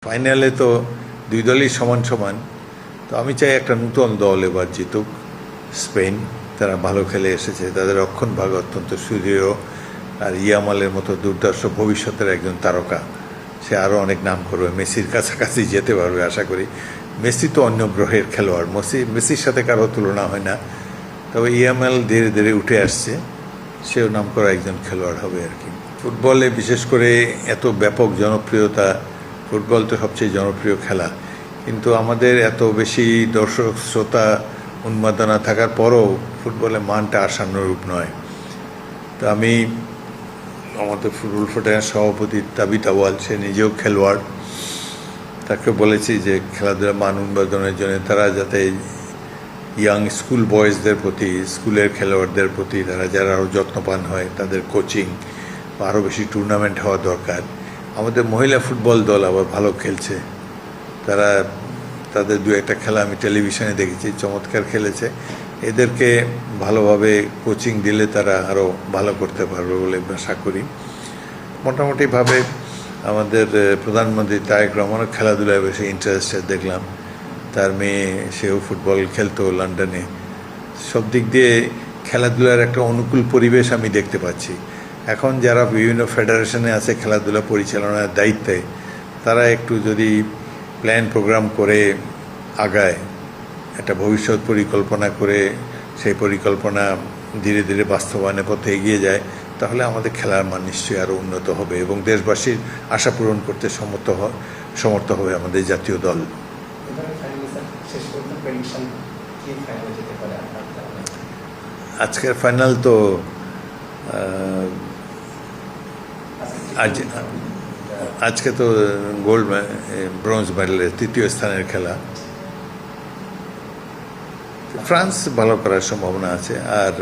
ফাইনালে তো দুই দলই সমান সমান। তো আমি চাই একটা নতুন দল এবার জিতুক। স্পেন, তারা ভালো খেলে এসেছে, তাদের রক্ষণভাগ অত্যন্ত সুদৃঢ়। আর ইয়ামালের মতো দুর্ধর্ষ ভবিষ্যতের একজন তারকা, সে আরও অনেক নাম করবে, মেসির কাছাকাছি যেতে পারবে আশা করি। মেসি তো অন্য গ্রহের খেলোয়াড়, মেসির সাথে কারো তুলনা হয় না। তবে ইয়ামাল ধীরে ধীরে উঠে আসছে, সেও নাম করা একজন খেলোয়াড় হবে আর কি। ফুটবলে বিশেষ করে এত ব্যাপক জনপ্রিয়তা, ফুটবল তো সবচেয়ে জনপ্রিয় খেলা, কিন্তু আমাদের এত বেশি দর্শক শ্রোতা উন্মাদনা থাকার পরও ফুটবলের মানটা আশানুরূপ নয়। তো আমি আমাদের ফুটবল ফেডারেশনের সভাপতি তাবিত আউয়াল, সে নিজেও খেলোয়াড়, তাকে বলেছি যে খেলাধুলার মান উন্নয়নের জন্য তারা যাতে ইয়াং স্কুল বয়েজদের প্রতি, স্কুলের খেলোয়াড়দের প্রতি তারা যারা আরও যত্নবান হয়, তাদের কোচিং বা আরও বেশি টুর্নামেন্ট হওয়া দরকার। আমাদের মহিলা ফুটবল দল আবার ভালো খেলছে, তারা তাদের দু একটা খেলা আমি টেলিভিশনে দেখেছি, চমৎকার খেলেছে। এদেরকে ভালোভাবে কোচিং দিলে তারা আরও ভালো করতে পারবে বলে আশা করি। মোটামুটিভাবে আমাদের প্রধানমন্ত্রী তারেক রহমানও খেলাধুলায় বেশি ইন্টারেস্টেড দেখলাম, তার মেয়ে সেও ফুটবল খেলতো লন্ডনে। সব দিক দিয়ে খেলাধুলার একটা অনুকূল পরিবেশ আমি দেখতে পাচ্ছি। এখন যারা বিভিন্ন ফেডারেশনে আছে খেলাধুলা পরিচালনার দায়িত্বে, তারা একটু যদি প্ল্যান প্রোগ্রাম করে আগায়, একটা ভবিষ্যৎ পরিকল্পনা করে সেই পরিকল্পনা ধীরে ধীরে বাস্তবায়নের পথে এগিয়ে যায়, তাহলে আমাদের খেলার মান নিশ্চয়ই আরও উন্নত হবে এবং দেশবাসীর আশা পূরণ করতে সমর্থ হবে আমাদের জাতীয় দল। আজকের ফাইনাল তো আজকে তো ব্রোঞ্জ মেডেলের তৃতীয় স্থানের খেলা। ফ্রান্স ভালো করার সম্ভাবনা আছে। আর